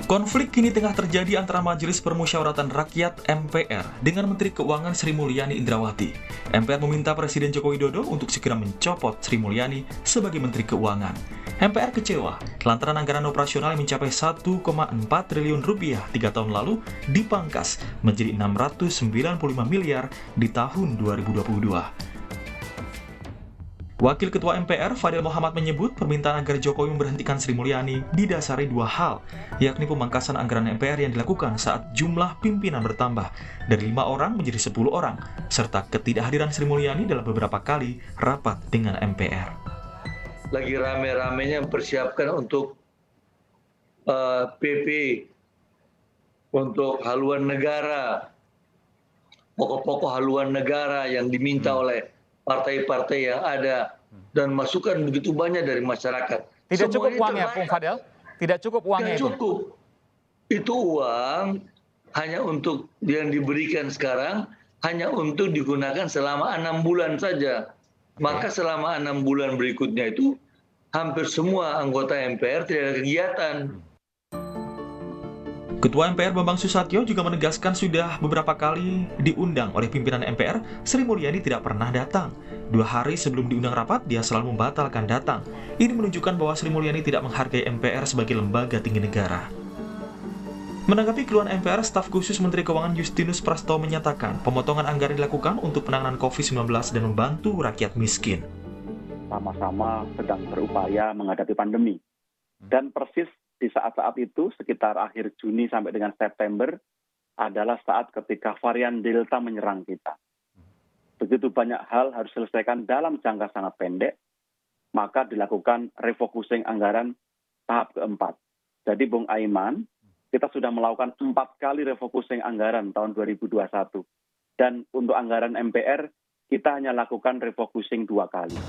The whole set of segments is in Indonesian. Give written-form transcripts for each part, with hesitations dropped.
Konflik kini tengah terjadi antara Majelis Permusyawaratan Rakyat (MPR) dengan Menteri Keuangan Sri Mulyani Indrawati. MPR meminta Presiden Joko Widodo untuk segera mencopot Sri Mulyani sebagai Menteri Keuangan. MPR kecewa lantaran anggaran operasional yang mencapai 1,4 triliun rupiah 3 tahun lalu dipangkas menjadi 695 miliar di tahun 2022. Wakil Ketua MPR, Fadil Muhammad menyebut permintaan agar Jokowi memberhentikan Sri Mulyani didasari dua hal, yakni pemangkasan anggaran MPR yang dilakukan saat jumlah pimpinan bertambah dari 5 orang menjadi 10 orang, serta ketidakhadiran Sri Mulyani dalam beberapa kali rapat dengan MPR. Lagi rame-ramenya mempersiapkan untuk PP, untuk haluan negara, pokok-pokok haluan negara yang diminta oleh partai-partai yang ada, dan masukan begitu banyak dari masyarakat. Tidak cukup uangnya, Bung Fadel? Tidak cukup uangnya itu? Cukup. Itu uang hanya untuk yang diberikan sekarang, hanya untuk digunakan selama 6 bulan saja. Maka selama 6 bulan berikutnya itu, hampir semua anggota MPR tidak ada kegiatan. Ketua MPR Bambang Susatyo juga menegaskan sudah beberapa kali diundang oleh pimpinan MPR, Sri Mulyani tidak pernah datang. 2 hari sebelum diundang rapat, dia selalu membatalkan datang. Ini menunjukkan bahwa Sri Mulyani tidak menghargai MPR sebagai lembaga tinggi negara. Menanggapi keluhan MPR, staf khusus Menteri Keuangan Justinus Prastowo menyatakan pemotongan anggaran dilakukan untuk penanganan COVID-19 dan membantu rakyat miskin. Sama-sama sedang berupaya menghadapi pandemi. Dan persis di saat-saat itu, sekitar akhir Juni sampai dengan September, adalah saat ketika varian Delta menyerang kita. Begitu banyak hal harus diselesaikan dalam jangka sangat pendek, maka dilakukan refocusing anggaran tahap keempat. Jadi Bung Aiman, kita sudah melakukan 4 kali refocusing anggaran tahun 2021. Dan untuk anggaran MPR, kita hanya lakukan refocusing 2 kali.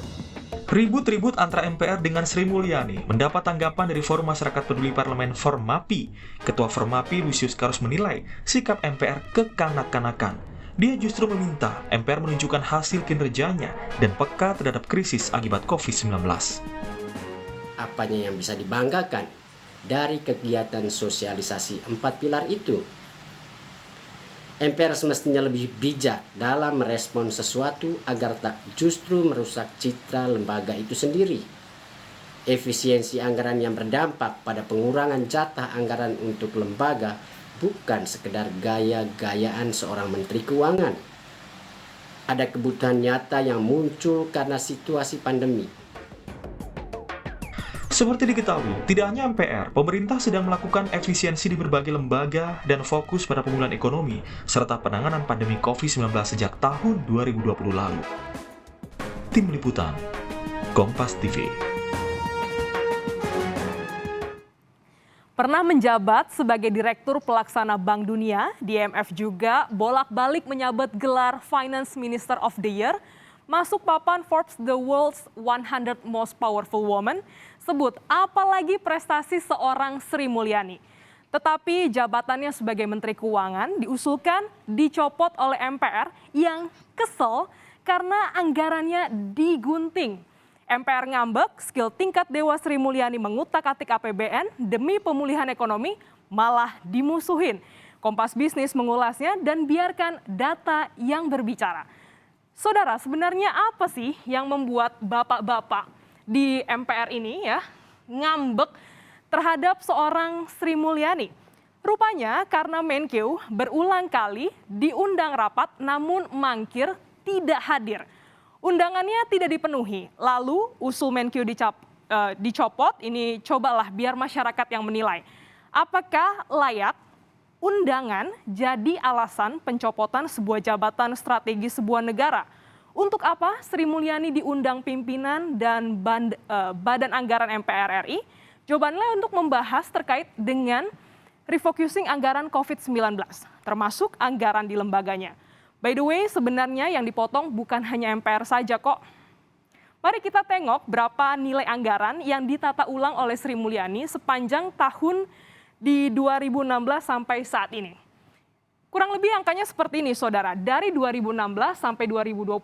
Ribut-ribut antara MPR dengan Sri Mulyani mendapat tanggapan dari Forum Masyarakat Peduli Parlemen Formapi. Ketua Formapi Lusius Karus menilai sikap MPR kekanak-kanakan. Dia justru meminta MPR menunjukkan hasil kinerjanya dan peka terhadap krisis akibat COVID-19. Apanya yang bisa dibanggakan dari kegiatan sosialisasi 4 pilar itu? MPR semestinya lebih bijak dalam merespon sesuatu agar tak justru merusak citra lembaga itu sendiri. Efisiensi anggaran yang berdampak pada pengurangan jatah anggaran untuk lembaga bukan sekedar gaya-gayaan seorang menteri keuangan. Ada kebutuhan nyata yang muncul karena situasi pandemi. Seperti diketahui, tidak hanya MPR, pemerintah sedang melakukan efisiensi di berbagai lembaga dan fokus pada pemulihan ekonomi serta penanganan pandemi COVID-19 sejak tahun 2020 lalu. Tim Liputan, Kompas TV. Pernah menjabat sebagai Direktur Pelaksana Bank Dunia, di IMF juga bolak-balik menyabet gelar Finance Minister of the Year, masuk papan Forbes The World's 100 Most Powerful Women, sebut apalagi prestasi seorang Sri Mulyani. Tetapi jabatannya sebagai Menteri Keuangan diusulkan dicopot oleh MPR yang kesel karena anggarannya digunting. MPR ngambek, skill tingkat Dewa Sri Mulyani mengutak-atik APBN demi pemulihan ekonomi malah dimusuhin. Kompas Bisnis mengulasnya dan biarkan data yang berbicara. Saudara, sebenarnya apa sih yang membuat bapak-bapak di MPR ini ya ngambek terhadap seorang Sri Mulyani? Rupanya karena Menkeu berulang kali diundang rapat namun mangkir tidak hadir. Undangannya tidak dipenuhi. Lalu usul Menkeu dicopot, ini cobalah biar masyarakat yang menilai. Apakah layak undangan jadi alasan pencopotan sebuah jabatan strategi sebuah negara? Untuk apa Sri Mulyani diundang pimpinan dan Badan Anggaran MPR RI? Jawabannya untuk membahas terkait dengan refocusing anggaran COVID-19, termasuk anggaran di lembaganya. By the way, sebenarnya yang dipotong bukan hanya MPR saja kok. Mari kita tengok berapa nilai anggaran yang ditata ulang oleh Sri Mulyani sepanjang tahun di 2016 sampai saat ini. Kurang lebih angkanya seperti ini, saudara. Dari 2016 sampai 2020,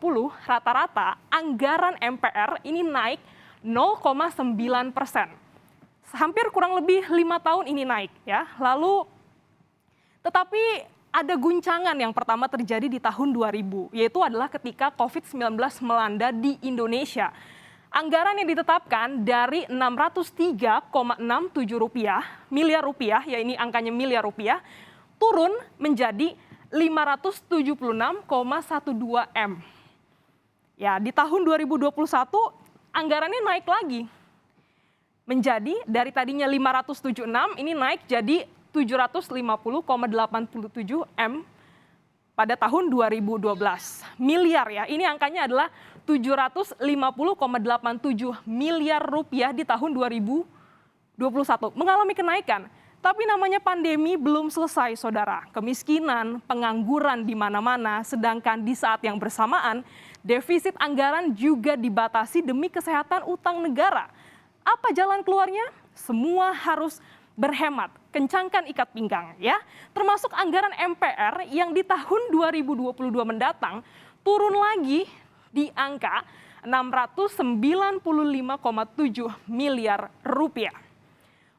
rata-rata anggaran MPR ini naik 0,9%. hampir kurang lebih 5 tahun ini naik ya. Lalu tetapi ada guncangan yang pertama terjadi di tahun 2000, yaitu adalah ketika COVID-19 melanda di Indonesia. Anggaran yang ditetapkan dari 603,67 miliar rupiah, ya ini angkanya miliar rupiah, turun menjadi 576,12 M. Ya, di tahun 2021 anggarannya naik lagi. Menjadi dari tadinya 576 ini naik jadi 750,87 M pada tahun 2012. Miliar ya, ini angkanya adalah 750,87 miliar rupiah di tahun 2021. Mengalami kenaikan, tapi namanya pandemi belum selesai, saudara. Kemiskinan, pengangguran di mana-mana, sedangkan di saat yang bersamaan, defisit anggaran juga dibatasi demi kesehatan utang negara. Apa jalan keluarnya? Semua harus berhemat, kencangkan ikat pinggang ya. Termasuk anggaran MPR yang di tahun 2022 mendatang turun lagi di angka 695,7 miliar rupiah.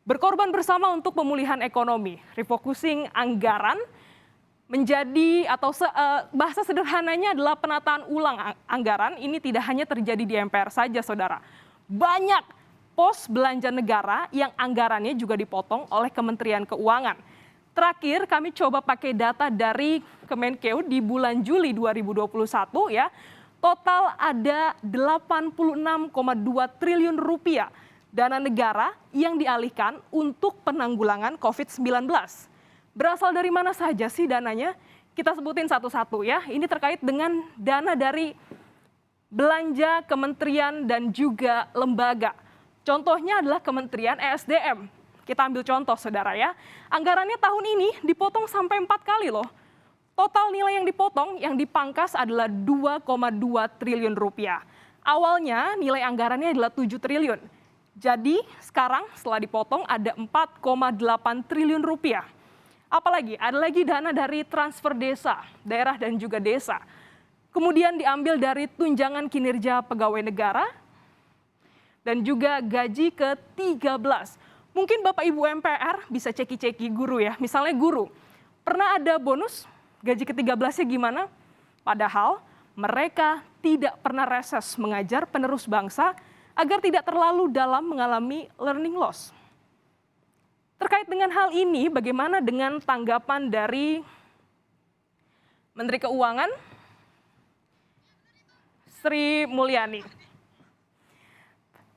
Berkorban bersama untuk pemulihan ekonomi, refocusing anggaran menjadi atau bahasa sederhananya adalah penataan ulang anggaran. Ini tidak hanya terjadi di MPR saja, saudara. Banyak pos belanja negara yang anggarannya juga dipotong oleh Kementerian Keuangan. Terakhir kami coba pakai data dari Kemenkeu di bulan Juli 2021 ya. Total ada 86,2 triliun rupiah dana negara yang dialihkan untuk penanggulangan COVID-19. Berasal dari mana saja sih dananya? Kita sebutin satu-satu ya. Ini terkait dengan dana dari belanja kementerian dan juga lembaga. Contohnya adalah Kementerian ESDM. Kita ambil contoh, saudara ya. Anggarannya tahun ini dipotong sampai 4 kali loh. Total nilai yang dipotong, yang dipangkas adalah 2,2 triliun rupiah. Awalnya nilai anggarannya adalah 7 triliun. Jadi sekarang setelah dipotong ada 4,8 triliun rupiah. Apalagi, ada lagi dana dari transfer desa, daerah dan juga desa. Kemudian diambil dari tunjangan kinerja pegawai negara, dan juga gaji ke-13. Mungkin Bapak Ibu MPR bisa ceki-ceki guru ya. Misalnya guru, pernah ada bonus gaji ke-13-nya gimana? Padahal mereka tidak pernah reses mengajar penerus bangsa agar tidak terlalu dalam mengalami learning loss. Terkait dengan hal ini, bagaimana dengan tanggapan dari Menteri Keuangan, Sri Mulyani?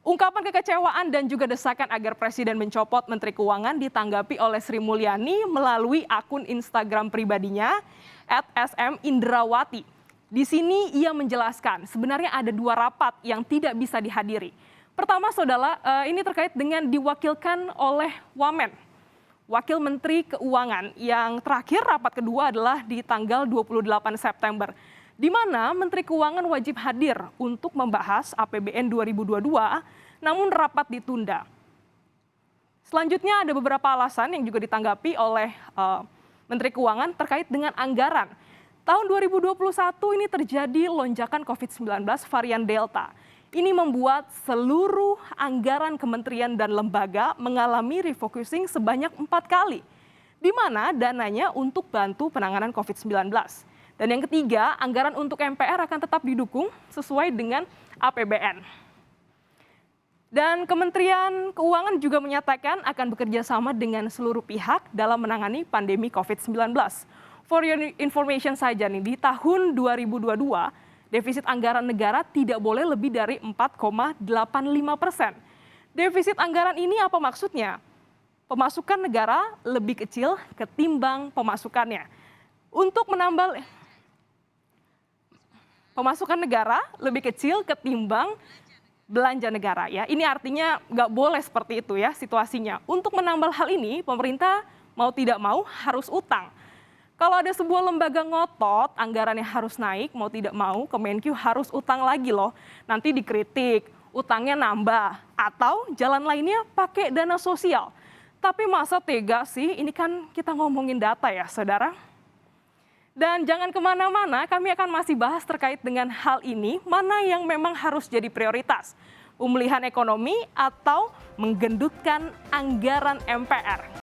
Ungkapan kekecewaan dan juga desakan agar Presiden mencopot Menteri Keuangan ditanggapi oleh Sri Mulyani melalui akun Instagram pribadinya @smindrawati. Di sini ia menjelaskan sebenarnya ada 2 rapat yang tidak bisa dihadiri. Pertama, saudara, ini terkait dengan diwakilkan oleh Wamen, Wakil Menteri Keuangan, yang terakhir rapat kedua adalah di tanggal 28 September. Di mana Menteri Keuangan wajib hadir untuk membahas APBN 2022, namun rapat ditunda. Selanjutnya ada beberapa alasan yang juga ditanggapi oleh Menteri Keuangan terkait dengan anggaran. Tahun 2021 ini terjadi lonjakan COVID-19 varian Delta. Ini membuat seluruh anggaran kementerian dan lembaga mengalami refocusing sebanyak 4 kali, di mana dananya untuk bantu penanganan COVID-19. Dan yang ketiga, anggaran untuk MPR akan tetap didukung sesuai dengan APBN. Dan Kementerian Keuangan juga menyatakan akan bekerja sama dengan seluruh pihak dalam menangani pandemi COVID-19. For your information saja nih, di tahun 2022, defisit anggaran negara tidak boleh lebih dari 4,85%. Defisit anggaran ini apa maksudnya? Pemasukan negara lebih kecil ketimbang pemasukannya. Untuk menambal pemasukan negara lebih kecil ketimbang belanja negara ya. Ini artinya nggak boleh seperti itu ya situasinya. Untuk menambal hal ini, pemerintah mau tidak mau harus utang. Kalau ada sebuah lembaga ngotot, anggarannya harus naik, mau tidak mau Kemenkeu harus utang lagi loh. Nanti dikritik, utangnya nambah. Atau jalan lainnya pakai dana sosial. Tapi masa tega sih, ini kan kita ngomongin data ya saudara. Dan jangan kemana-mana, kami akan masih bahas terkait dengan hal ini, mana yang memang harus jadi prioritas. pemulihan ekonomi, atau menggendutkan anggaran MPR?